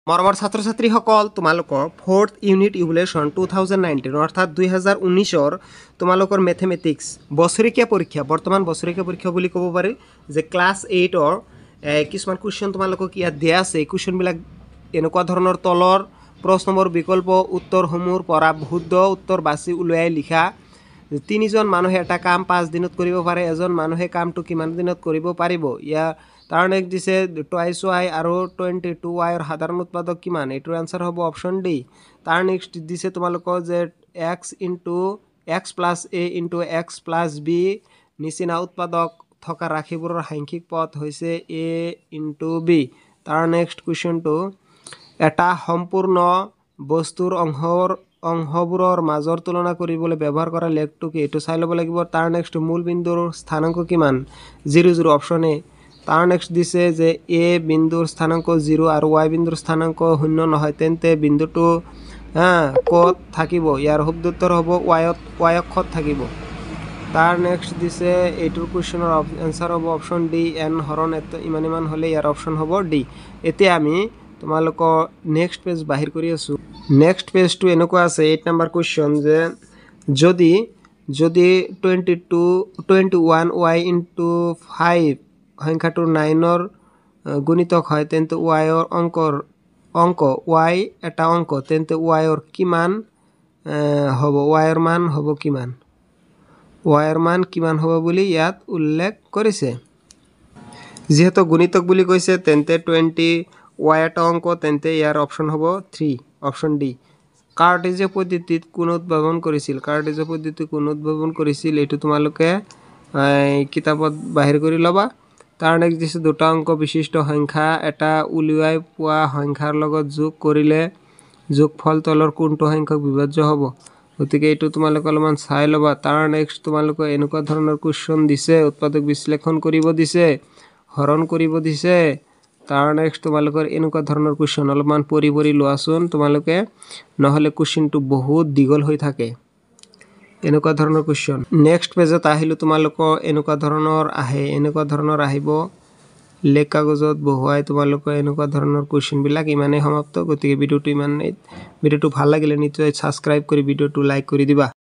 মৰমৰ ছাত্ৰ ছাত্ৰীসকল তোমালোকৰ 4th ইউনিট ইভ্যালুয়েশন 2019 অৰ্থাৎ 2019 তোমালোকৰ ম্যাথমেটিক্স বছৰীয়া পৰীক্ষা বৰ্তমান বছৰীয়া পৰীক্ষা বুলি ক'ব পাৰি যে ক্লাছ 8 কিছুমান কোৱেশ্চন তোমালোকক ইয়াত দিয়া আছে কোৱেশ্চন বিলাক এনেকুৱা ধৰণৰ তলৰ প্ৰশ্নবোৰ বিকল্প উত্তৰসমূহৰ পৰা শুদ্ধ উত্তৰ বাছি উলিয়াই লিখা তিনিজন মানুহে এটা কাম 5 দিনত কৰিব পাৰে এজন মানুহে কামটো কিমান দিনত কৰিব পাৰিব ইয়াৰ তাৰ নেক্সট দিছে টুৱাইস y আৰু 22y ৰ সাধাৰণ উৎপাদক কিমান এটোৰ आंसर হ'ব অপচন ডি তাৰ নেক্সট দিছে তোমালোকৰ যে x * x + a * x + b নিচিনা উৎপাদক থকা ৰাশিবোৰৰ সাংখ্যিক পদ হৈছে a * b তাৰ নেক্সট কোৱেশ্চনটো এটা সম্পূৰ্ণ বস্তুৰ অংশবোৰৰ মাজৰ তুলনা কৰিবলৈ ব্যৱহাৰ কৰা লেখটো কি এটো চাই ল'ব লাগিব তাৰ নেক্সট মূল বিন্দুৰ স্থানাংক কিমান 0 0 অপচন এ তাৰ নেক্সট দিছে যে a বিন্দুৰ স্থানাংক 0 আৰু y বিন্দুৰ স্থানাংক 0 নহয় তেন্তে বিন্দুটো ক'ত থাকিব ইয়াৰ শুদ্ধ উত্তৰ হ'ব y অক্ষত থাকিব তাৰ নেক্সট দিছে এইটোৰ কোৱেশ্চনৰ आंसर হ'ব অপচন ডি n হৰণ ইমান হলে ইয়াৰ অপচন হ'ব ডি এতিয়া আমি তোমালোকৰ নেক্সট পেজ বাহিৰ কৰি আছো নেক্সট পেজটো এনেকুৱা আছে 8 নম্বৰ কোৱেশ্চন যে যদি 21y * 5 সংখ্যাটো 9 ৰ গুণিতক হয় তেন্তে y ৰ অংক y এটা অংক তেন্তে y ৰ কিমান হ'ব y ৰ মান হ'ব কিমান y ৰ মান কিমান হ'ব বুলি ইয়াত উল্লেখ কৰিছে যেহেতু গুণিতক বুলি কৈছে তেন্তে 20 y এটা অংক তেন্তে ইয়াৰ অপচন হ'ব 3 অপচন ডি কাৰ্টেজীয় পদ্ধতিত কোন উদ্ভাৱন কৰিছিল এটো তোমালোকে কিতাপত বাহিৰ কৰি লবা তাৰ নেক্সট দিছে দুটা অংক বিশিষ্ট সংখ্যা এটা উলিয়াই পোৱা সংখ্যাৰ লগত যোগ কৰিলে যোগফল তলৰ কোনটো সংখ্যক বিভাজ্য হ'ব গতিকে এটো তোমালোকে অলপমান চাই লবা তাৰ নেক্সট তোমালোকে এনেকুৱা ধৰণৰ কোৱেশ্চন দিছে উৎপাদক বিশ্লেষণ কৰিব দিছে হৰণ কৰিব দিছে তাৰ নেক্সট তোমালোকৰ এনেকুৱা ধৰণৰ কোৱেশ্চন অলপমান পৰি লোৱাচোন তোমালোকে নহলে কোৱেশ্চনটো বহুত দীঘল হৈ থাকে এনেকুৱা ধৰণৰ কোৱেশ্চন নেক্সট পেজত আহিলো তোমালোকৰ এনেকুৱা ধৰণৰ আহিব লেখ কাগজত বহুৱাই তোমালোকৰ এনেকুৱা ধৰণৰ কোৱেশ্চন বিলাক ইমানে সমাপ্ত গতিকে ভিডিওটো ভাল লাগিলে নিশ্চয় সাবস্ক্ৰাইব কৰি ভিডিওটো লাইক কৰি দিবা